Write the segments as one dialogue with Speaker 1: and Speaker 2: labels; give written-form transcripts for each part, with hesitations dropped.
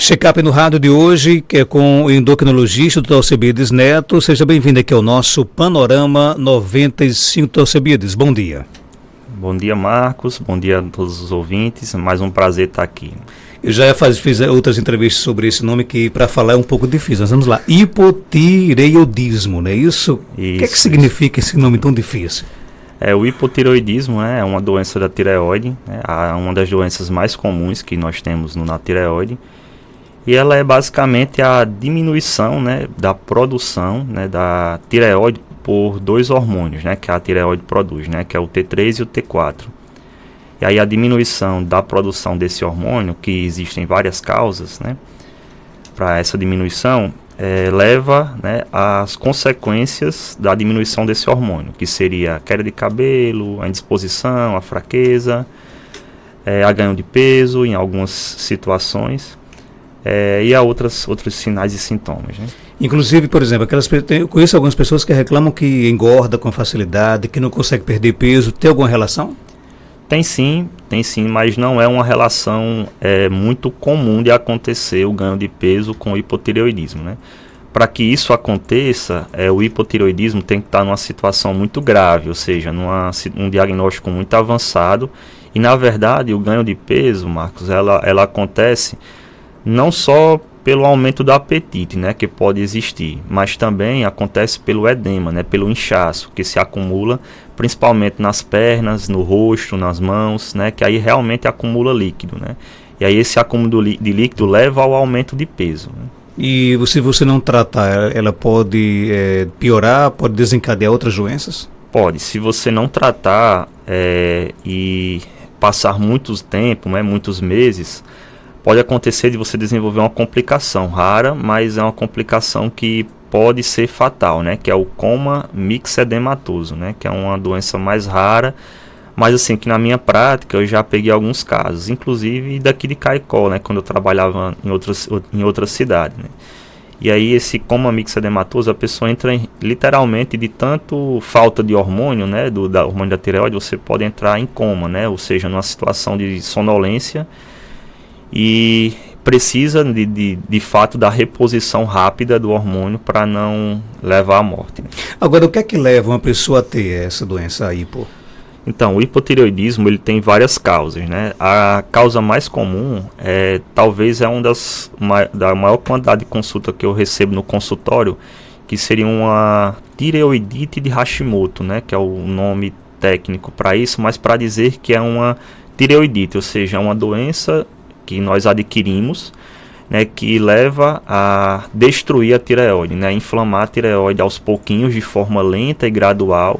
Speaker 1: Check-up no rádio de hoje, que é com o endocrinologista Dr. Alcebiades Neto. Seja bem-vindo aqui ao nosso Panorama 95, Dr. Alcebiades. Bom dia.
Speaker 2: Bom dia, Marcos. Bom dia a todos os ouvintes. Mais um prazer estar aqui.
Speaker 1: Eu já fiz outras entrevistas sobre esse nome que para falar é um pouco difícil. Nós vamos lá. Hipotireoidismo, não é isso? O que é que significa esse nome tão difícil?
Speaker 2: O hipotireoidismo é uma doença da tireoide, uma das doenças mais comuns que nós temos na tireoide. E ela é basicamente a diminuição, da produção, da tireoide por dois hormônios, que a tireoide produz, que é o T3 e o T4. E aí a diminuição da produção desse hormônio, que existem várias causas, para essa diminuição, leva às consequências da diminuição desse hormônio, que seria a queda de cabelo, a indisposição, a fraqueza, a ganho de peso em algumas situações. E há outros sinais e sintomas.
Speaker 1: Inclusive, por exemplo, eu conheço algumas pessoas que reclamam que engorda com facilidade, que não consegue perder peso. Tem alguma relação?
Speaker 2: Tem sim, mas não é uma relação muito comum de acontecer o ganho de peso com o hipotireoidismo. Para que isso aconteça, o hipotireoidismo tem que estar numa situação muito grave, ou seja, um diagnóstico muito avançado. E, na verdade, o ganho de peso, Marcos, ela acontece não só pelo aumento do apetite, que pode existir, mas também acontece pelo edema, pelo inchaço que se acumula, principalmente nas pernas, no rosto, nas mãos, que aí realmente acumula líquido, E aí esse acúmulo de líquido leva ao aumento de peso.
Speaker 1: E se você não tratar, ela pode piorar, pode desencadear outras doenças?
Speaker 2: Pode, se você não tratar e passar muito tempo, muitos meses, pode acontecer de você desenvolver uma complicação rara, mas é uma complicação que pode ser fatal, que é o coma mixedematoso, que é uma doença mais rara, mas assim, que na minha prática eu já peguei alguns casos, inclusive daqui de Caicó, quando eu trabalhava em outras cidades. E aí esse coma mixedematoso, a pessoa entra literalmente de tanto falta de hormônio, da hormônio da tireoide, você pode entrar em coma, ou seja, numa situação de sonolência, e precisa de fato da reposição rápida do hormônio para não levar à morte.
Speaker 1: Agora, o que é que leva uma pessoa a ter essa doença hipo?
Speaker 2: Então, o hipotireoidismo ele tem várias causas, A causa mais comum talvez é da maior quantidade de consulta que eu recebo no consultório, que seria uma tireoidite de Hashimoto, que é o nome técnico para isso, mas para dizer que é uma tireoidite, ou seja, é uma doença que nós adquirimos, que leva a destruir a tireoide, inflamar a tireoide aos pouquinhos, de forma lenta e gradual,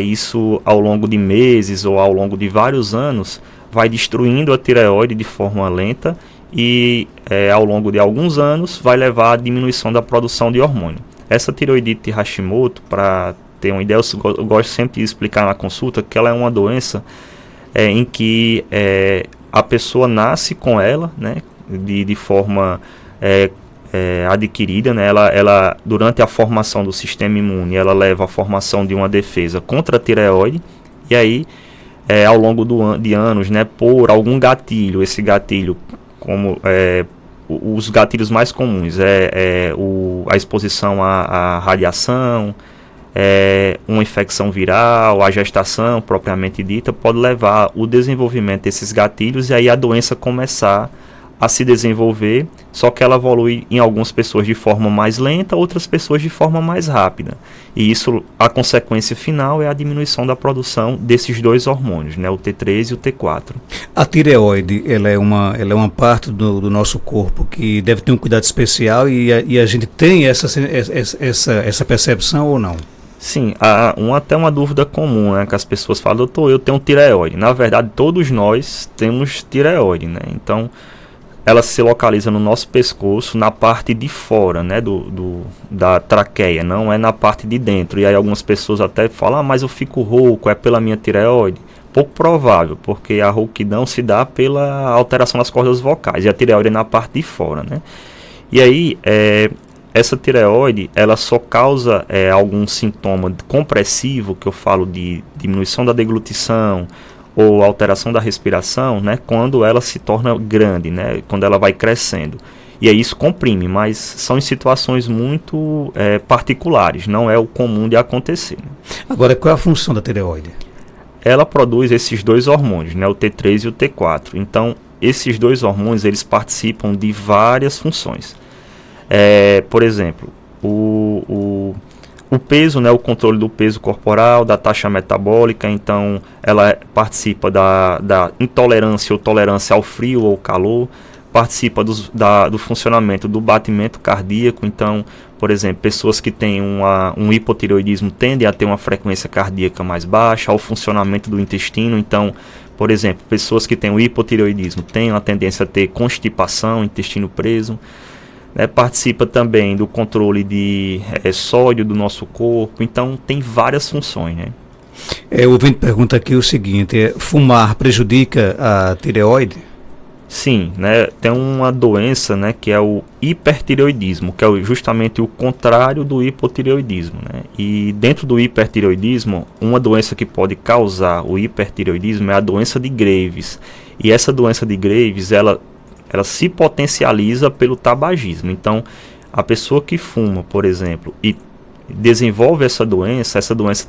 Speaker 2: isso ao longo de meses ou ao longo de vários anos, vai destruindo a tireoide de forma lenta e ao longo de alguns anos vai levar à diminuição da produção de hormônio. Essa tireoidite de Hashimoto, para ter uma ideia, eu gosto sempre de explicar na consulta que ela é uma doença em que a pessoa nasce com ela, de forma adquirida, ela durante a formação do sistema imune, ela leva à formação de uma defesa contra a tireoide, e aí ao longo de anos, por algum gatilho, esse gatilho, como os gatilhos mais comuns, a exposição à radiação, uma infecção viral, a gestação propriamente dita, pode levar o desenvolvimento desses gatilhos e aí a doença começar a se desenvolver, só que ela evolui em algumas pessoas de forma mais lenta, outras pessoas de forma mais rápida. E isso, a consequência final é a diminuição da produção desses dois hormônios, o T3 e o T4.
Speaker 1: A tireoide, ela é uma parte do nosso corpo que deve ter um cuidado especial e a gente tem essa percepção ou não?
Speaker 2: Sim, até uma dúvida comum, que as pessoas falam, doutor, eu tenho tireoide. Na verdade, todos nós temos tireoide, Então, ela se localiza no nosso pescoço, na parte de fora, da traqueia, não é na parte de dentro. E aí algumas pessoas até falam, mas eu fico rouco, é pela minha tireoide? Pouco provável, porque a rouquidão se dá pela alteração das cordas vocais, e a tireoide é na parte de fora, E aí, essa tireoide, ela só causa algum sintoma compressivo, que eu falo de diminuição da deglutição, ou alteração da respiração, né, quando ela se torna grande, né, quando ela vai crescendo. E aí isso comprime, mas são em situações muito particulares, não é o comum de acontecer.
Speaker 1: Agora, qual é a função da tireoide?
Speaker 2: Ela produz esses dois hormônios, né, o T3 e o T4. Então, esses dois hormônios, eles participam de várias funções. Por exemplo, o peso, né, o controle do peso corporal, da taxa metabólica, então ela participa da intolerância ou tolerância ao frio ou calor, participa do funcionamento do batimento cardíaco. Então, por exemplo, pessoas que têm um hipotireoidismo tendem a ter uma frequência cardíaca mais baixa, ao funcionamento do intestino. Então, por exemplo, pessoas que têm o hipotireoidismo têm uma tendência a ter constipação, intestino preso. Participa também do controle de sódio do nosso corpo. Então, tem várias funções, né?
Speaker 1: O ouvinte pergunta aqui o seguinte: fumar prejudica a tireoide?
Speaker 2: Sim, né, tem uma doença, né, que é o hipertireoidismo, que é justamente o contrário do hipotireoidismo, né? E dentro do hipertireoidismo, uma doença que pode causar o hipertireoidismo é a doença de Graves. E essa doença de Graves, ela se potencializa pelo tabagismo. Então, a pessoa que fuma, por exemplo, e desenvolve essa doença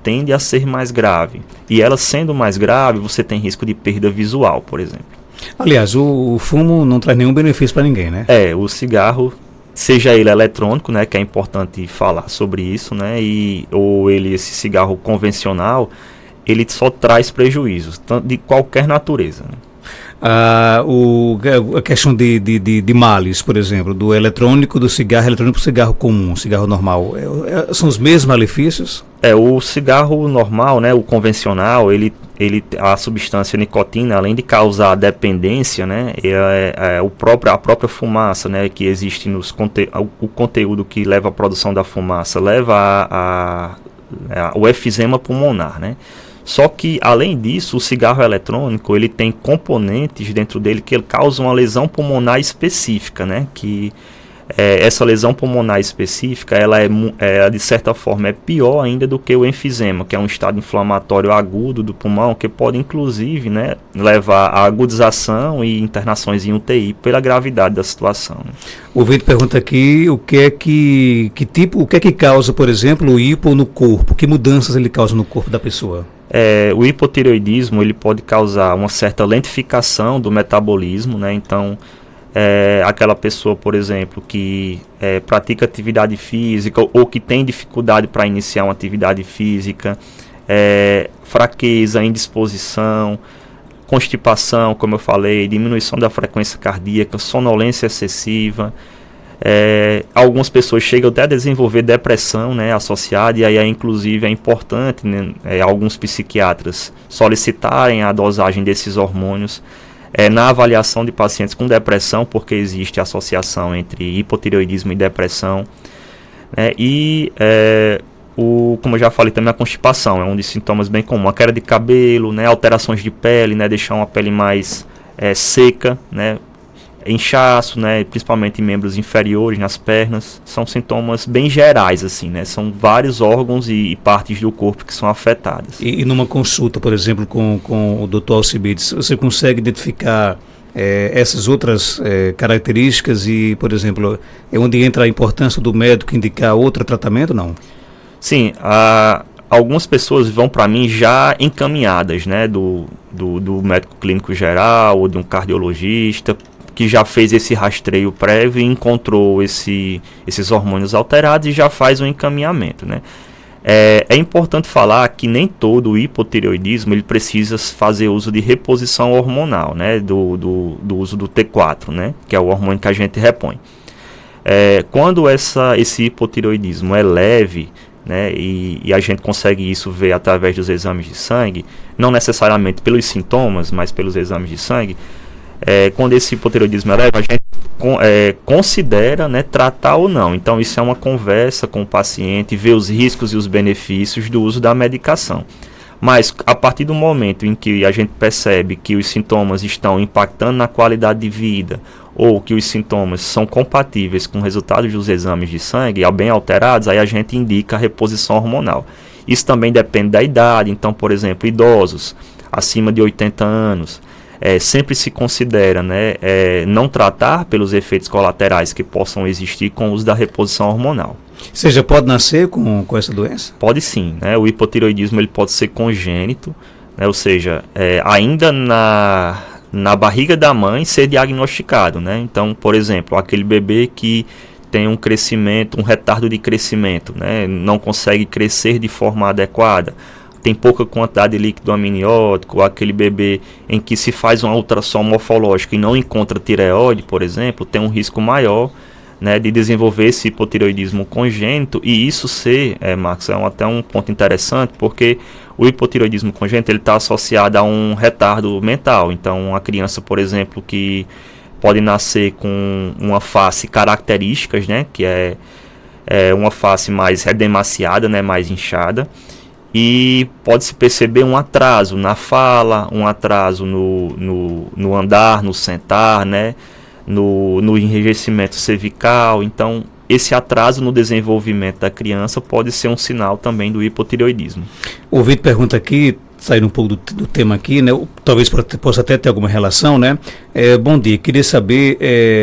Speaker 2: tende a ser mais grave. E ela sendo mais grave, você tem risco de perda visual, por exemplo.
Speaker 1: Aliás, o fumo não traz nenhum benefício para ninguém, né?
Speaker 2: O cigarro, seja ele eletrônico, né, que é importante falar sobre isso, né, ou esse cigarro convencional, ele só traz prejuízos, de qualquer natureza, né?
Speaker 1: A questão de males, por exemplo, do eletrônico, do cigarro eletrônico, cigarro comum, cigarro normal, são os mesmos malefícios?
Speaker 2: O cigarro normal, né, o convencional, a substância nicotina, além de causar dependência, né, a própria fumaça, né, que existe o conteúdo que leva à produção da fumaça, leva ao efizema pulmonar, né? Só que, além disso, o cigarro eletrônico, ele tem componentes dentro dele que causam uma lesão pulmonar específica, né? Que essa lesão pulmonar específica, ela de certa forma, é pior ainda do que o enfisema, que é um estado inflamatório agudo do pulmão, que pode, inclusive, né, levar à agudização e internações em UTI pela gravidade da situação, né?
Speaker 1: O ouvinte pergunta aqui o que é que causa, por exemplo, o hipo no corpo, que mudanças ele causa no corpo da pessoa?
Speaker 2: O hipotireoidismo, ele pode causar uma certa lentificação do metabolismo, né? Então, aquela pessoa, por exemplo, que pratica atividade física ou que tem dificuldade para iniciar uma atividade física, fraqueza, indisposição, constipação, como eu falei, diminuição da frequência cardíaca, sonolência excessiva. Algumas pessoas chegam até a desenvolver depressão, né, associada, e aí inclusive é importante, né, alguns psiquiatras solicitarem a dosagem desses hormônios na avaliação de pacientes com depressão, porque existe associação entre hipotireoidismo e depressão, né? Como eu já falei também, a constipação é um dos sintomas bem comuns, a queda de cabelo, né, alterações de pele, né, deixar uma pele mais seca, né, inchaço, né, principalmente em membros inferiores, nas pernas. São sintomas bem gerais, assim, né? São vários órgãos e partes do corpo que são afetadas.
Speaker 1: E numa consulta, por exemplo, com o Dr. Alcibiades, você consegue identificar essas outras características e, por exemplo, é onde entra a importância do médico indicar outro tratamento, não?
Speaker 2: Sim, algumas pessoas vão para mim já encaminhadas, né, do médico clínico geral ou de um cardiologista, que já fez esse rastreio prévio e encontrou esses hormônios alterados e já faz um encaminhamento, né? É importante falar que nem todo o hipotireoidismo ele precisa fazer uso de reposição hormonal, né? Do uso do T4, né? Que é o hormônio que a gente repõe. Quando esse hipotireoidismo é leve, né, e a gente consegue isso ver através dos exames de sangue, não necessariamente pelos sintomas, mas pelos exames de sangue. Quando esse hipotireoidismo é leve, a gente considera, né, tratar ou não. Então isso é uma conversa com o paciente, ver os riscos e os benefícios do uso da medicação. Mas a partir do momento em que a gente percebe que os sintomas estão impactando na qualidade de vida, ou que os sintomas são compatíveis com resultados dos exames de sangue, bem alterados, aí a gente indica a reposição hormonal. Isso também depende da idade. Então, por exemplo, idosos, acima de 80 anos. Sempre se considera, né, não tratar pelos efeitos colaterais que possam existir com o uso da reposição hormonal.
Speaker 1: Ou seja, pode nascer com essa doença?
Speaker 2: Pode sim, né? O hipotireoidismo ele pode ser congênito, né? Ou seja, ainda na barriga da mãe ser diagnosticado, né? Então, por exemplo, aquele bebê que tem um crescimento, um retardo de crescimento, né? Não consegue crescer de forma adequada, tem pouca quantidade de líquido amniótico, aquele bebê em que se faz uma ultrassom morfológica e não encontra tireoide, por exemplo, tem um risco maior, né, de desenvolver esse hipotireoidismo congênito. E isso Marcos, até um ponto interessante, porque o hipotireoidismo congênito está associado a um retardo mental. Então, uma criança, por exemplo, que pode nascer com uma face características, né, que é uma face mais edemaciada, né, mais inchada, e pode-se perceber um atraso na fala, um atraso no andar, no sentar, né, no enrijecimento cervical. Então, esse atraso no desenvolvimento da criança pode ser um sinal também do hipotireoidismo.
Speaker 1: O Vitor pergunta aqui, saindo um pouco do tema aqui, né? Talvez possa até ter alguma relação, né? Bom dia, queria saber,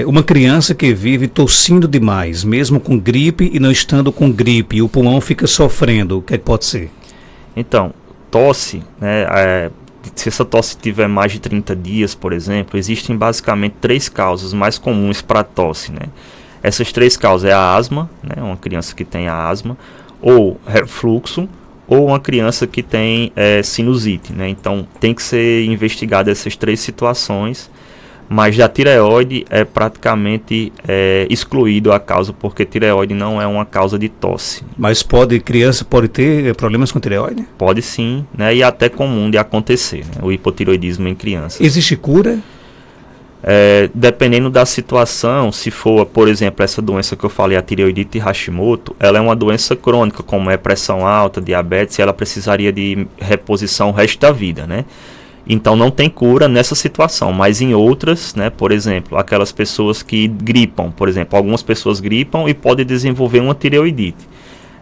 Speaker 1: uma criança que vive tossindo demais, mesmo com gripe e não estando com gripe, e o pulmão fica sofrendo, o que é que pode ser?
Speaker 2: Então, tosse, né? Se essa tosse tiver mais de 30 dias, por exemplo, existem basicamente 3 causas mais comuns para a tosse, né? Essas 3 causas é a asma, né? Uma criança que tem asma, ou refluxo, ou uma criança que tem sinusite, né? Então, tem que ser investigada essas 3 situações, mas da tireoide é praticamente excluído a causa, porque tireoide não é uma causa de tosse.
Speaker 1: Mas criança pode ter problemas com tireoide?
Speaker 2: Pode sim, né? E é até comum de acontecer, né? O hipotireoidismo em crianças.
Speaker 1: Existe cura?
Speaker 2: Dependendo da situação, se for, por exemplo, essa doença que eu falei, a tireoidite Hashimoto, ela é uma doença crônica, como é pressão alta, diabetes, e ela precisaria de reposição o resto da vida, né? Então não tem cura nessa situação, mas em outras, né, por exemplo, aquelas pessoas que gripam, por exemplo, algumas pessoas gripam e podem desenvolver uma tireoidite.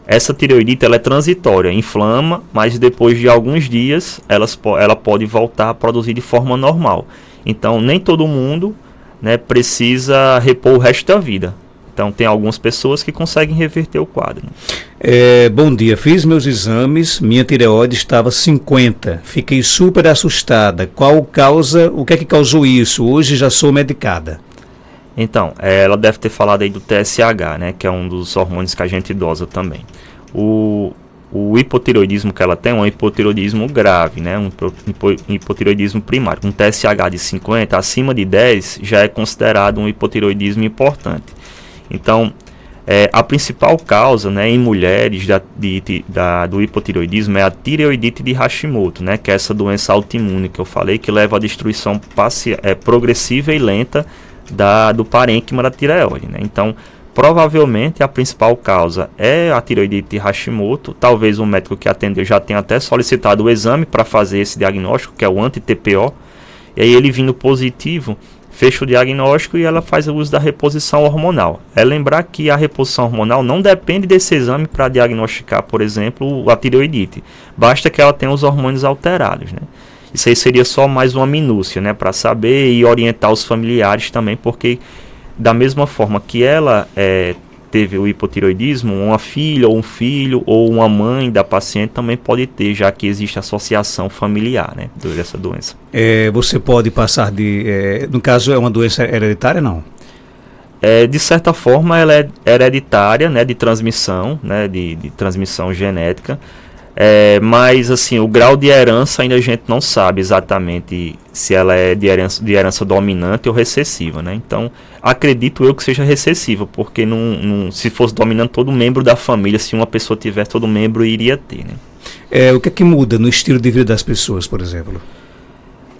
Speaker 2: Essa tireoidite ela é transitória, inflama, mas depois de alguns dias ela pode voltar a produzir de forma normal. Então nem todo mundo, né, precisa repor o resto da vida. Então tem algumas pessoas que conseguem reverter o quadro.
Speaker 1: Bom dia, fiz meus exames, minha tireoide estava 50, fiquei super assustada. O que é que causou isso? Hoje já sou medicada.
Speaker 2: Então, ela deve ter falado aí do TSH, né, que é um dos hormônios que a gente dosa também. O hipotireoidismo que ela tem é um hipotireoidismo grave, né, um hipotireoidismo primário. Um TSH de 50, acima de 10, já é considerado um hipotireoidismo importante. Então, a principal causa, né, em mulheres do hipotireoidismo é a tireoidite de Hashimoto, né, que é essa doença autoimune que eu falei, que leva à destruição progressiva e lenta do parênquima da tireoide, né? Então, provavelmente a principal causa é a tireoidite de Hashimoto. Talvez o médico que atendeu já tenha até solicitado o exame para fazer esse diagnóstico, que é o anti-TPO, e aí ele vindo positivo, fecha o diagnóstico e ela faz o uso da reposição hormonal. Lembrar que a reposição hormonal não depende desse exame para diagnosticar, por exemplo, a tireoidite. Basta que ela tenha os hormônios alterados, né? Isso aí seria só mais uma minúcia, né, para saber e orientar os familiares também, porque da mesma forma que ela teve o hipotireoidismo, uma filha ou um filho ou uma mãe da paciente também pode ter, já que existe associação familiar, né, dessa doença.
Speaker 1: Você pode passar no caso é uma doença hereditária, não?
Speaker 2: De certa forma ela é hereditária, né, de transmissão, né, de transmissão genética. Mas assim, o grau de herança ainda a gente não sabe exatamente se ela é de herança dominante ou recessiva, né? Então, acredito eu que seja recessiva, porque se fosse dominante todo membro da família, se uma pessoa tiver, todo membro iria ter, né?
Speaker 1: O que é que muda no estilo de vida das pessoas, por exemplo?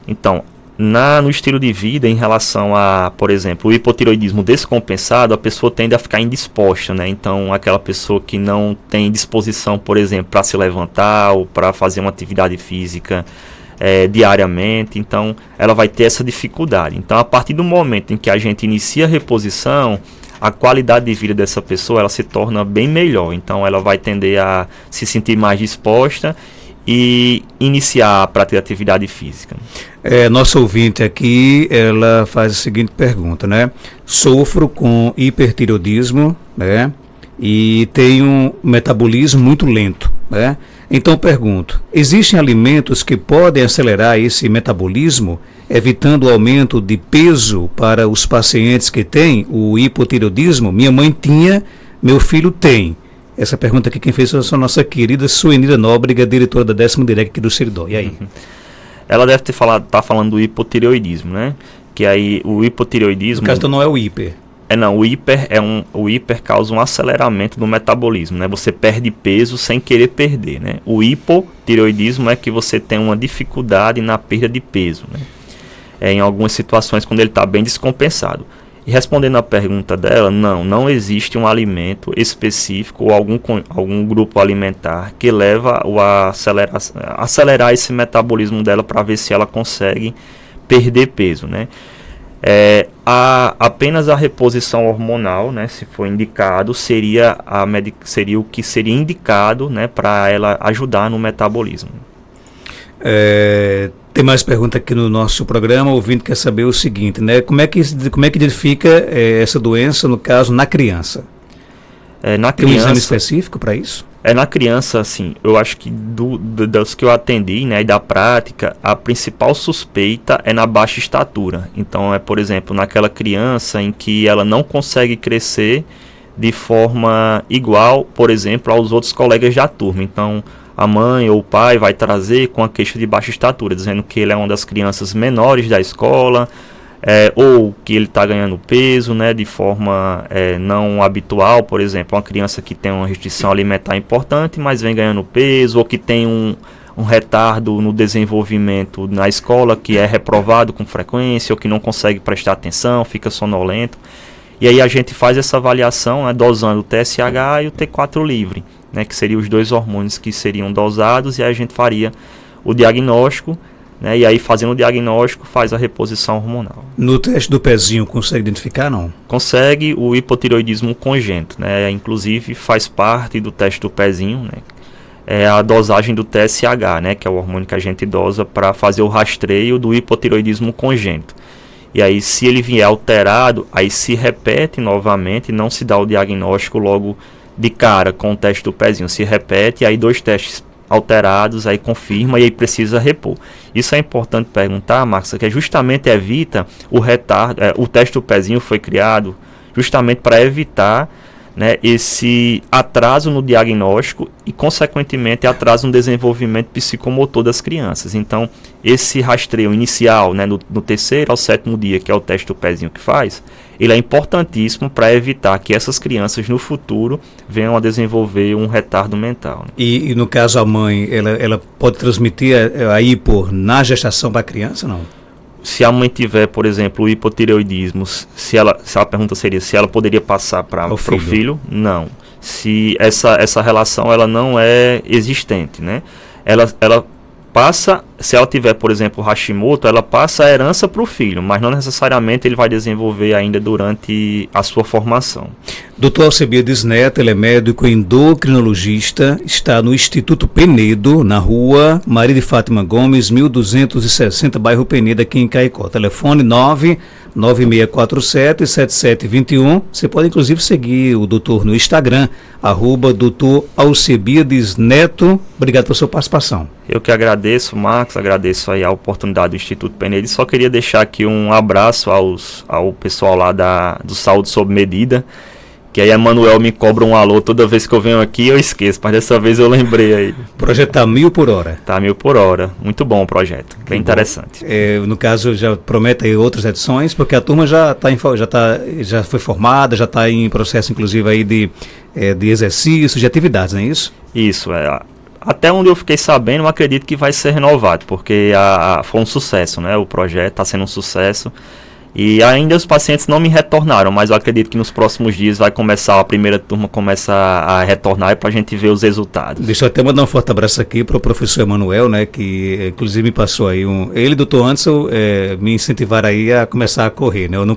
Speaker 2: Então, no estilo de vida, em relação a, por exemplo, o hipotireoidismo descompensado, a pessoa tende a ficar indisposta, né? Então, aquela pessoa que não tem disposição, por exemplo, para se levantar ou para fazer uma atividade física diariamente, então ela vai ter essa dificuldade. Então, a partir do momento em que a gente inicia a reposição, a qualidade de vida dessa pessoa ela se torna bem melhor. Então, ela vai tender a se sentir mais disposta e iniciar a prática de atividade física?
Speaker 1: Nossa ouvinte aqui, ela faz a seguinte pergunta, né? Sofro com hipertireoidismo, né? E tenho um metabolismo muito lento, né? Então pergunto, existem alimentos que podem acelerar esse metabolismo, evitando o aumento de peso para os pacientes que têm o hipotireoidismo? Minha mãe tinha, meu filho tem. Essa pergunta aqui quem fez foi a nossa querida Suenira Nóbrega, diretora da 10º DIREC aqui do Seridó. E aí?
Speaker 2: Ela deve tá falando do hipotireoidismo, né? Que aí o hipotireoidismo...
Speaker 1: No caso, então não é o hiper.
Speaker 2: Não, o hiper causa um aceleramento do metabolismo, né? Você perde peso sem querer perder, né? O hipotireoidismo é que você tem uma dificuldade na perda de peso, né? Em algumas situações quando ele está bem descompensado. E respondendo à pergunta dela, não existe um alimento específico ou algum grupo alimentar que leva a acelerar esse metabolismo dela para ver se ela consegue perder peso, né? Apenas a reposição hormonal, né, se for indicado, seria o que seria indicado, né, para ela ajudar no metabolismo.
Speaker 1: Tem mais pergunta aqui no nosso programa. O ouvinte quer saber o seguinte, né? Como é que identifica essa doença, no caso, na criança? Tem um exame específico para isso?
Speaker 2: Na criança, assim, eu acho que dos que eu atendi, né, e da prática, a principal suspeita é na baixa estatura. Então, por exemplo, naquela criança em que ela não consegue crescer de forma igual, por exemplo, aos outros colegas da turma. Então, a mãe ou o pai vai trazer com a queixa de baixa estatura, dizendo que ele é uma das crianças menores da escola, ou que ele está ganhando peso, né, de forma não habitual. Por exemplo, uma criança que tem uma restrição alimentar importante, mas vem ganhando peso, ou que tem um retardo no desenvolvimento na escola, que é reprovado com frequência, ou que não consegue prestar atenção, fica sonolento. E aí a gente faz essa avaliação, né, dosando o TSH e o T4 livre, né, que seriam os dois hormônios que seriam dosados, e aí a gente faria o diagnóstico, né, e aí fazendo o diagnóstico faz a reposição hormonal.
Speaker 1: No teste do pezinho consegue identificar, não?
Speaker 2: Consegue. O hipotireoidismo congênito, né, inclusive faz parte do teste do pezinho, né, a dosagem do TSH, né, que é o hormônio que a gente dosa para fazer o rastreio do hipotireoidismo congênito. E aí, se ele vier alterado, aí se repete novamente, não se dá o diagnóstico logo de cara com o teste do pezinho, se repete, e aí 2 testes alterados, aí confirma e aí precisa repor. Isso é importante perguntar, Marcos, que justamente evita o retardo. O teste do pezinho foi criado justamente para evitar, né, esse atraso no diagnóstico e, consequentemente, atraso no desenvolvimento psicomotor das crianças. Então, esse rastreio inicial, né, no 3º ao 7º dia, que é o teste do pezinho que faz, ele é importantíssimo para evitar que essas crianças no futuro venham a desenvolver um retardo mental, né?
Speaker 1: E no caso a mãe, ela pode transmitir a hipo na gestação para a criança, não?
Speaker 2: Se a mãe tiver, por exemplo, o hipotireoidismo, se a pergunta seria se ela poderia passar para o filho, não. Se essa relação ela não é existente, né? Ela passa, se ela tiver, por exemplo, Hashimoto, ela passa a herança para o filho, mas não necessariamente ele vai desenvolver ainda durante a sua formação.
Speaker 1: Dr. Alcebiades Neto, ele é médico endocrinologista, está no Instituto Penedo, na rua Maria de Fátima Gomes, 1260, bairro Penedo, aqui em Caicó. Telefone 99647-7721. Você pode inclusive seguir o doutor no Instagram, @Dr. Alcebiades Neto. Obrigado pela sua participação.
Speaker 2: Eu que agradeço, Marcos, agradeço aí a oportunidade do Instituto Penedo. Só queria deixar aqui um abraço ao pessoal lá do Saúde Sob Medida, que aí a Manuel me cobra um alô toda vez que eu venho aqui, eu esqueço, mas dessa vez eu lembrei aí.
Speaker 1: O projeto está 1000 por hora.
Speaker 2: Está 1000 por hora. Muito bom o projeto, bem interessante.
Speaker 1: No caso, já promete aí outras edições, porque a turma já foi formada, já está em processo, inclusive, aí de exercícios, de atividades, não é isso?
Speaker 2: Isso, até onde eu fiquei sabendo, eu acredito que vai ser renovado, porque foi um sucesso, né? O projeto está sendo um sucesso. E ainda os pacientes não me retornaram, mas eu acredito que nos próximos dias vai começar, a primeira turma começa a retornar para a gente ver os resultados.
Speaker 1: Deixa eu até mandar um forte abraço aqui para o professor Emanuel, né, que inclusive me passou aí ele e o doutor Anderson me incentivaram aí a começar a correr, né, eu não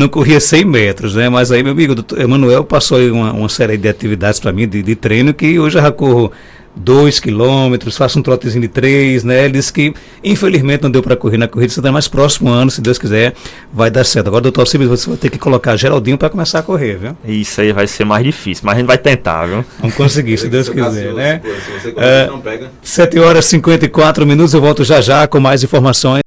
Speaker 1: corria 100 metros, né, mas aí meu amigo, o doutor Emanuel passou aí uma série de atividades para mim, de treino, que hoje eu já corro 2 quilômetros, faça um trotezinho de 3, né? Ele disse que, infelizmente, não deu para correr na corrida de Santana, mas próximo ano, se Deus quiser, vai dar certo. Agora, doutor Alcibiades, você vai ter que colocar Geraldinho para começar a correr, viu?
Speaker 2: Isso aí vai ser mais difícil, mas a gente vai tentar, viu?
Speaker 1: Vamos conseguir, se Deus quiser, né?
Speaker 3: Se você correr, não pega.
Speaker 1: 7 horas e 54 minutos, eu volto já com mais informações.